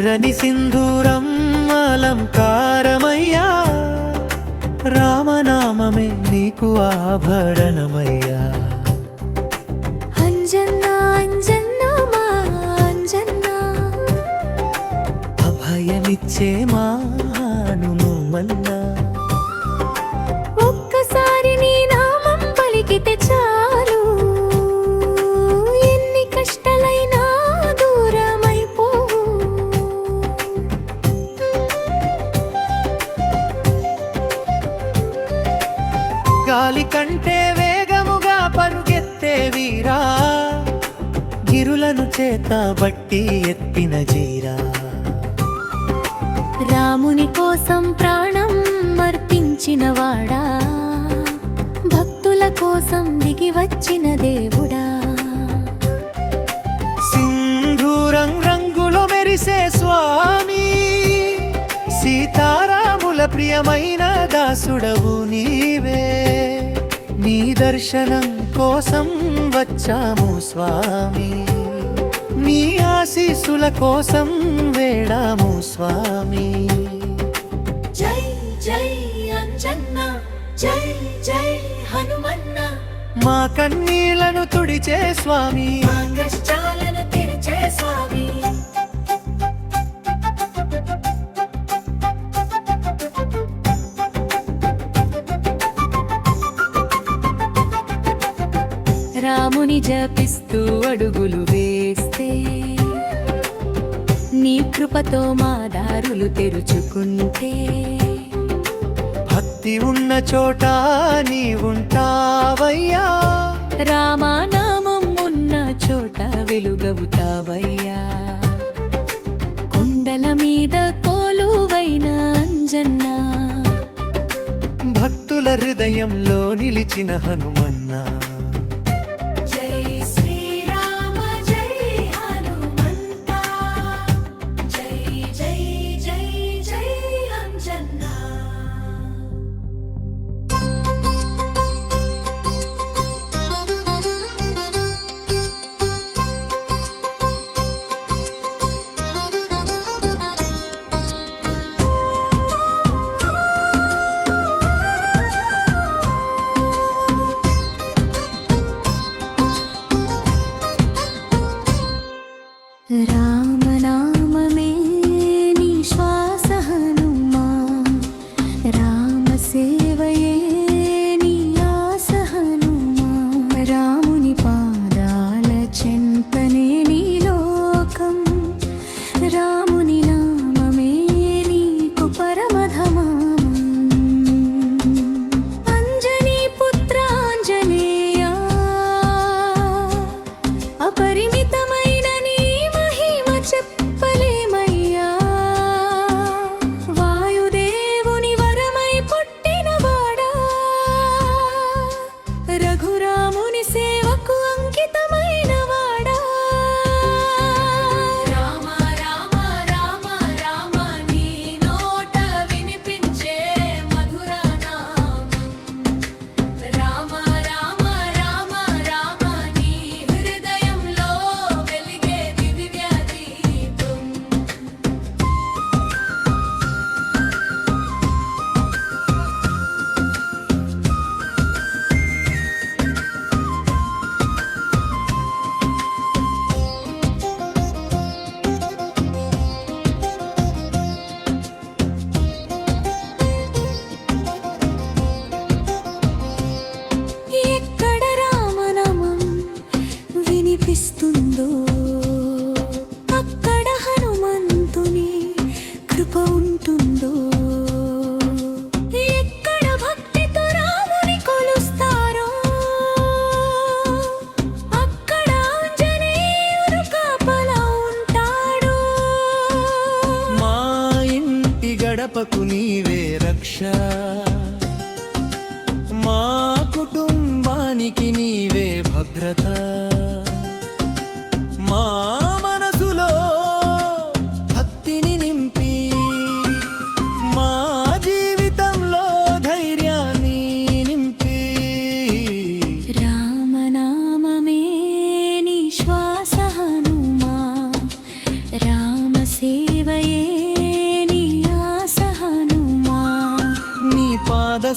ఎర్రని సింధూరం అలంకారమయ్యా, రామనామమే నీకు ఆభరణమయ్యా. అంజన్నా అంజన్నా మా అంజన్నా, అభయమిచ్చే మా హనుమన్నా, ఒక్కసారి నీ నామం పలికితే చాలు, ఎన్ని కష్టాలైనా దూరమైపోవు. గాలి కంటే వేగముగా పరుగెత్తే వీరా, గిరులను చేత బట్టి ఎత్తిన జీరా. రాముని కోసం ప్రాణం అర్పించిన వాడా, భక్తుల కోసం దిగి వచ్చిన దేవుడా. సింధూరం రంగులో మెరిసే స్వామి, సీతారాముల ప్రియమైన దాసుడవు నీవే. నీ దర్శనం కోసం వచ్చాము స్వామి, నీ ఆశీస్సుల కోసం వేడాము స్వామి. జై జై అంజన్నా, జై జై హనుమన్న, మా కన్నీళ్లను తుడిచే స్వామి, మా కష్టాలను తీర్చే స్వామి. రాముని జపిస్తూ అడుగులు వేస్తే, నీ కృపతో మా దారులు తెరుచుకుంటే, భక్తి ఉన్న చోట నీ ఉంటావయ్యా, రామనామం ఉన్న చోట వెలుగవుతావయ్యా. కొండల మీద కొలువైన అంజన్నా, భక్తుల హృదయంలో నిలిచిన హనుమన్నా. జై శ్రీరామ జై హనుమంత, జై జై జై జై అంజన్నా. రామనామమే నీ శ్వాస హనుమా, రామ సేవయే నీ ఆస హనుమా. రాముని పాదాల చెంతనే నీ లోకం, రాముని నామమే నీకు పరమధమాం. అంజనీ పుత్ర ఆంజనేయ, అపరిమితమైన చెప్పలేమయ్యా. వాయుదేవుని వరమై పుట్టినవాడా, రఘురాముని సేవకు అంకితమైన వాడా. రామ రామ రామ రామ, నీ నోట వినిపించే మధుర నామం. రామ రామ రామ రామ, నీ హృదయంలో వెలిగే దివ్య దీపం. ఎక్కడ రామనామం వినిపిస్తుందో, అక్కడ హనుమంతుని కృప ఉంటుందో. ఎక్కడ భక్తితో రాముని కొలుస్తారో, అక్కడ ఆంజనేయుడు కాపలా ఉంటాడు. మా ఇంటి గడపకు నీవే రక్ష, మా కుటుంబానికి నీవే భద్రత. మా మనసులో భక్తిని నింపి, మా జీవితంలో ధైర్యాన్ని నింపి. రామనామమే నీ శ్వాస హనుమా, రామ సేవయే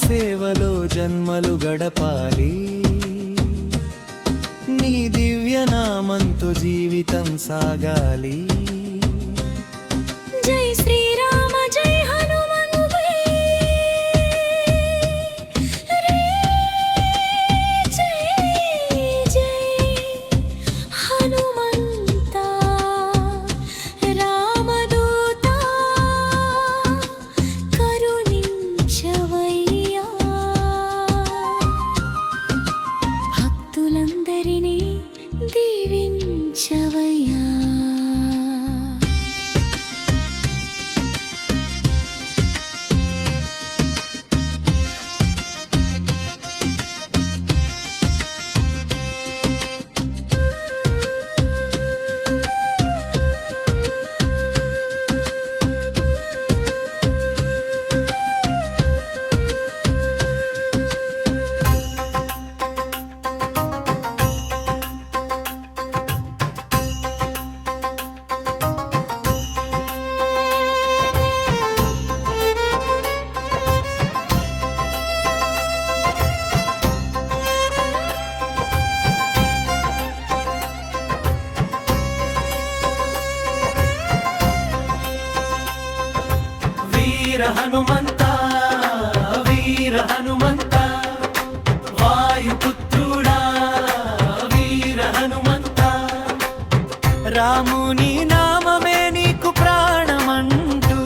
సేవలో జన్మలు గడపాలి నీ దివ్యనామంతో జీవితం సాగాలి జై శ్రీరామ జై హనుమను జై జై హనుమంత రామదూత కరుణించవయ్యా భక్తులందరినీ దీవించవయ్యా వీర హనుమంత వీర హనుమంత వాయుపుత్రుడా వీర హనుమంత రాముని నామమే నీకు ప్రాణమంటూ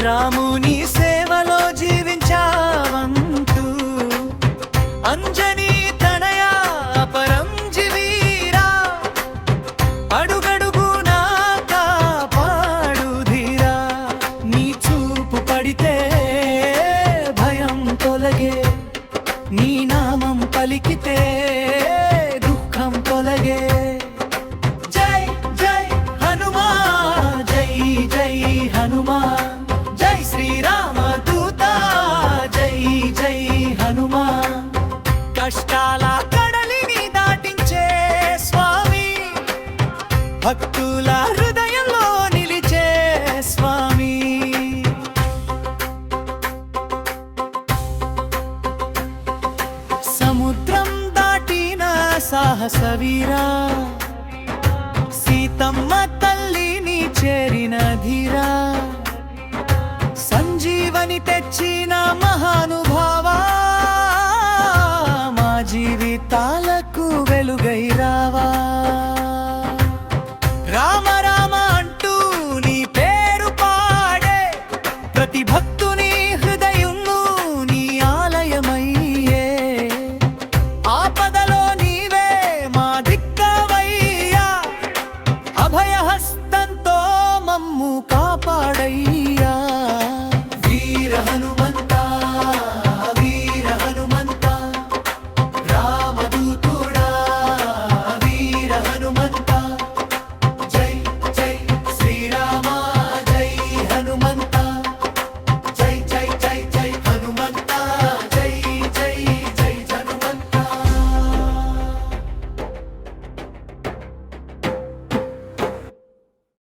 రాముని సేవలో జీవించావంటూ అంజనీ తనయా పరంజివీరా అడుగడుగునా కాపాడు ధీరా నీ చూపు పడితే భయం తొలగే నీ నామం పలికితే దుఃఖం తొలగే జై జై హనుమా జై జై హనుమా జై శ్రీరామ దూత జై జై హనుమా కష్టాల కడలిని దాటించే స్వామి భక్తుల హృదయంలో నిలిచే స్వామి సముద్రం దాటిన సాహస వీరా సీతమ్మ తల్లిని చేరిన ధీరా సంజీవని తెచ్చిన మహానుభావ